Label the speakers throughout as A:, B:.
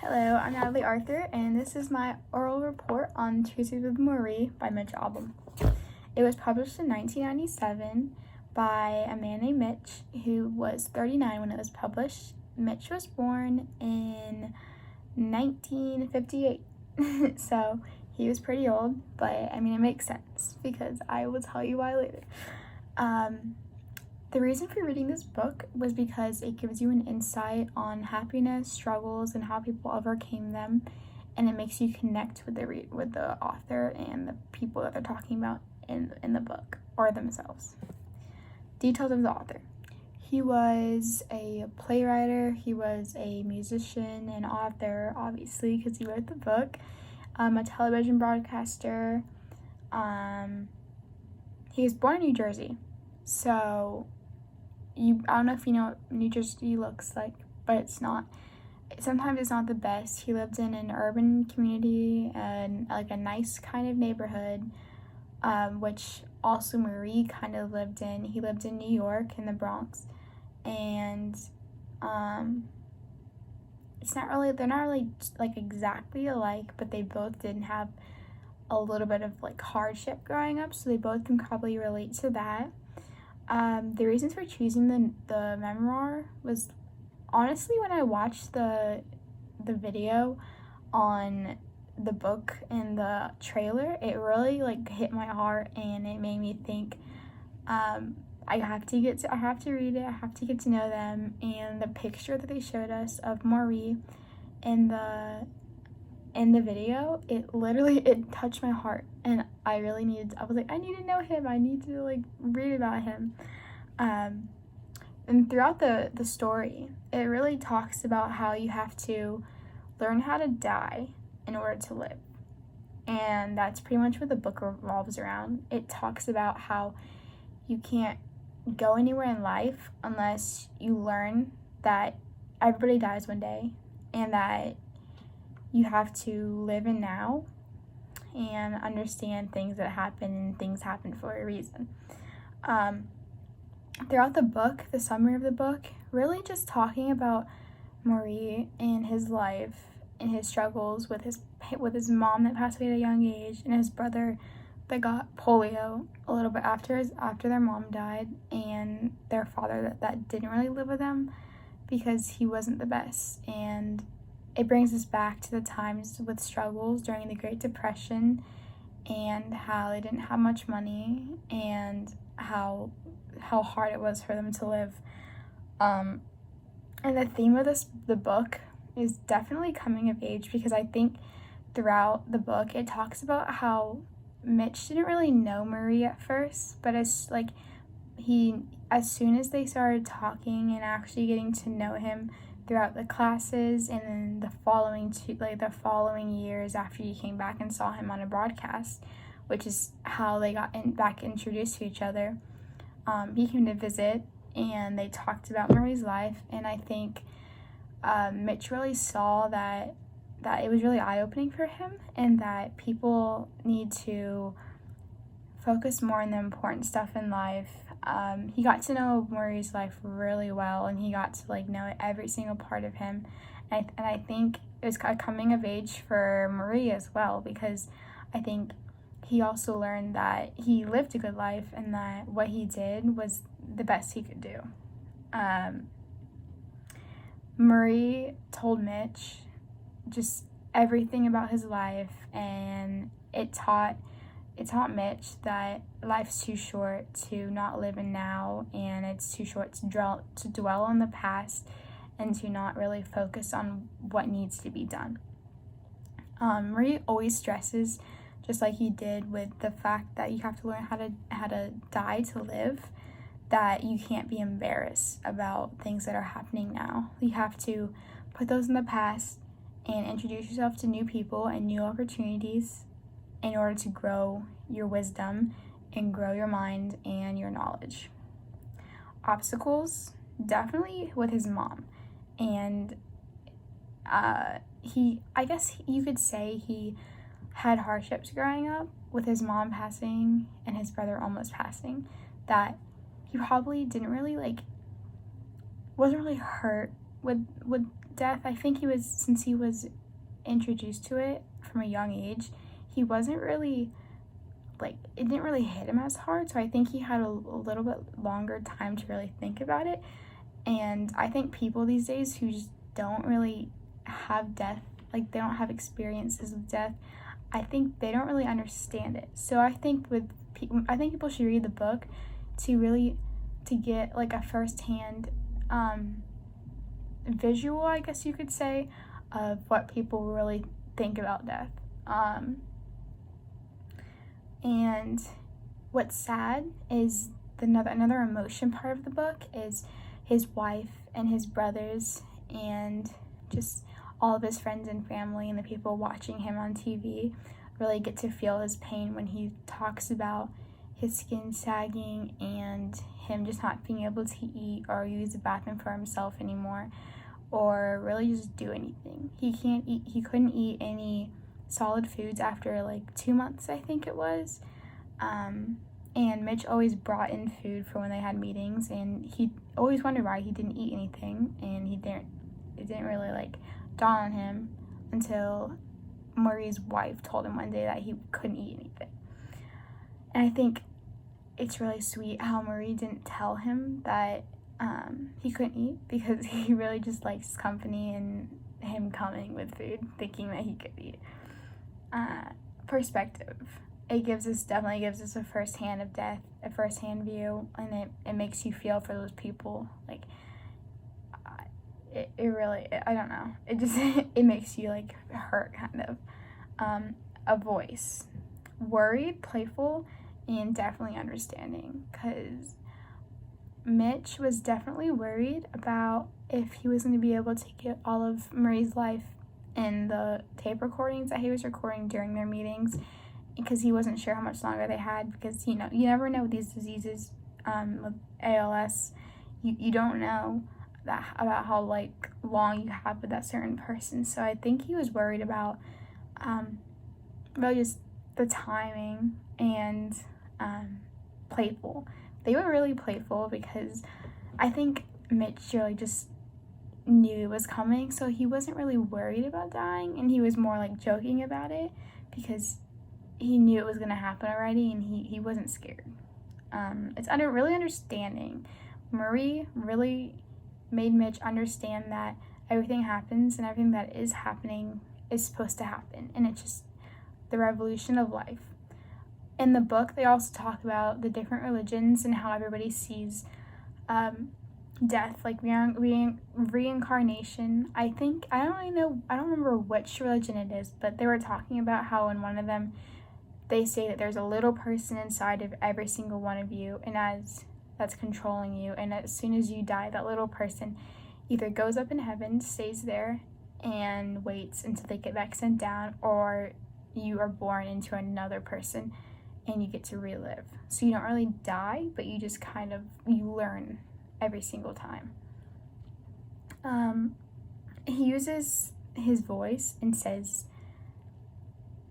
A: Hello, I'm Natalee Arthur, and this is my oral report on Tuesdays with Marie by Mitch Albom. It was published in 1997 by a man named Mitch, who was 39 when it was published. Mitch was born in 1958, so he was pretty old, but I mean, it makes sense because I will tell you why later. The reason for reading this book was because it gives you an insight on happiness, struggles, and how people overcame them, and it makes you connect with the author and the people that they're talking about in the book or themselves. Details of the author. He was a playwright, he was a musician and author, obviously, because he wrote the book, a television broadcaster. He was born in New Jersey, so I don't know if you know what New Jersey looks like, but sometimes it's not the best. He lived in an urban community and like a nice kind of neighborhood, which also Marie kind of lived in. He lived in New York, in the Bronx, and they're not really like exactly alike, but they both didn't have a little bit of like hardship growing up, so they both can probably relate to that. The reasons for choosing the memoir was honestly when I watched the video on the book and the trailer, it really like hit my heart and it made me think I have to read it, I have to get to know them. And the picture that they showed us of Marie in the video, it touched my heart, and I was like, I need to know him, I need to like read about him. And throughout the story, it really talks about how you have to learn how to die in order to live, and that's pretty much what the book revolves around. It talks about how you can't go anywhere in life unless you learn that everybody dies one day, and that you have to live in now and understand things that happen, and things happen for a reason. Throughout the book, the summary of the book, really just talking about Marie and his life and his struggles with his mom that passed away at a young age, and his brother that got polio a little bit after their mom died, and their father that didn't really live with them because he wasn't the best. And it brings us back to the times with struggles during the Great Depression, and how they didn't have much money, and how hard it was for them to live. And the theme of the book is definitely coming of age, because I think throughout the book it talks about how Mitch didn't really know Marie at first, but as soon as they started talking and actually getting to know him throughout the classes, and then the following years after he came back and saw him on a broadcast, which is how they got back introduced to each other. He came to visit, and they talked about Marie's life, and I think Mitch really saw that it was really eye-opening for him, and that people need to focus more on the important stuff in life. He got to know Marie's life really well, and he got to know every single part of him. And I think it was a coming of age for Marie as well, because I think he also learned that he lived a good life, and that what he did was the best he could do. Marie told Mitch just everything about his life, and it taught Mitch that life's too short to not live in now, and it's too short to dwell on the past, and to not really focus on what needs to be done. Marie always stresses, just like he did with the fact that you have to learn how to die to live, that you can't be embarrassed about things that are happening now. You have to put those in the past and introduce yourself to new people and new opportunities in order to grow your wisdom and grow your mind and your knowledge. Obstacles, definitely with his mom. And I guess you could say he had hardships growing up with his mom passing and his brother almost passing, that he probably wasn't really hurt with death, I think since he was introduced to it from a young age, he wasn't really, like, it didn't really hit him as hard, so I think he had a little bit longer time to really think about it. And I think people these days who just don't really have death, like, they don't have experiences with death, I think they don't really understand it. So I think people should read the book to get, like, a firsthand visual, I guess you could say, of what people really think about death. And what's sad is another emotion part of the book is his wife and his brothers and just all of his friends and family and the people watching him on TV really get to feel his pain when he talks about his skin sagging and him just not being able to eat or use the bathroom for himself anymore, or really just do anything. He couldn't eat any solid foods after like 2 months, I think it was. And Mitch always brought in food for when they had meetings, and he always wondered why he didn't eat anything, and it didn't really like dawn on him until Marie's wife told him one day that he couldn't eat anything. And I think it's really sweet how Marie didn't tell him that he couldn't eat, because he really just likes his company and him coming with food, thinking that he could eat. Perspective. It definitely gives us a first-hand view, and it makes you feel for those people. Like, it really, I don't know. It just, it makes you, like, hurt, kind of. A voice. Worried, playful, and definitely understanding, because Mitch was definitely worried about if he was going to be able to get all of Marie's life in the tape recordings that he was recording during their meetings, because he wasn't sure how much longer they had, because, you never know with these diseases, with ALS, you don't know about how, like, long you have with that certain person. So I think he was worried about just the timing, and playful. They were really playful, because I think Mitch really just knew it was coming, so he wasn't really worried about dying, and he was more like joking about it because he knew it was going to happen already, and he wasn't scared. It's really understanding. Marie really made Mitch understand that everything happens, and everything that is happening is supposed to happen, and it's just the revolution of life. In the book, they also talk about the different religions and how everybody sees death, like reincarnation. I don't remember which religion it is, but they were talking about how in one of them they say that there's a little person inside of every single one of you, and that's controlling you, and as soon as you die, that little person either goes up in heaven, stays there, and waits until they get back sent down, or you are born into another person and you get to relive. So you don't really die, but you just you learn every single time. He uses his voice and says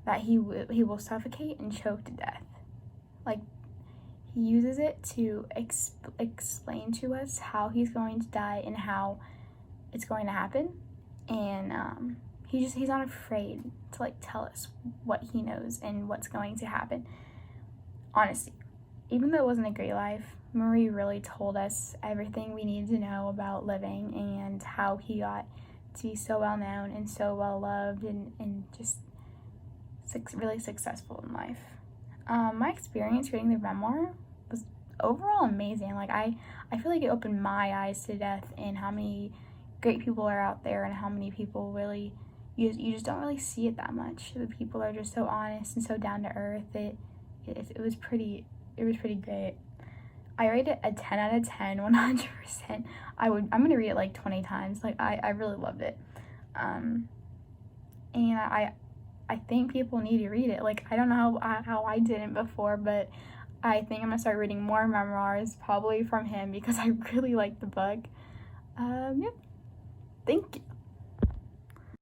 A: that he will suffocate and choke to death. Like, he uses it to explain to us how he's going to die and how it's going to happen. And he's not afraid to, like, tell us what he knows and what's going to happen. Honestly, even though it wasn't a great life, Marie really told us everything we needed to know about living and how he got to be so well known and so well loved and just really successful in life. My experience reading the memoir was overall amazing. Like, I feel like it opened my eyes to death and how many great people are out there, and how many people really, you just don't really see it that much. The people are just so honest and so down to earth. It was pretty great. I rate it a 10 out of 10, 100%. I'm gonna read it like 20 times. Like, I really loved it. And I think people need to read it. Like, I don't know how I didn't before, but I think I'm gonna start reading more memoirs, probably from him, because I really like the book. Yep. Thank you.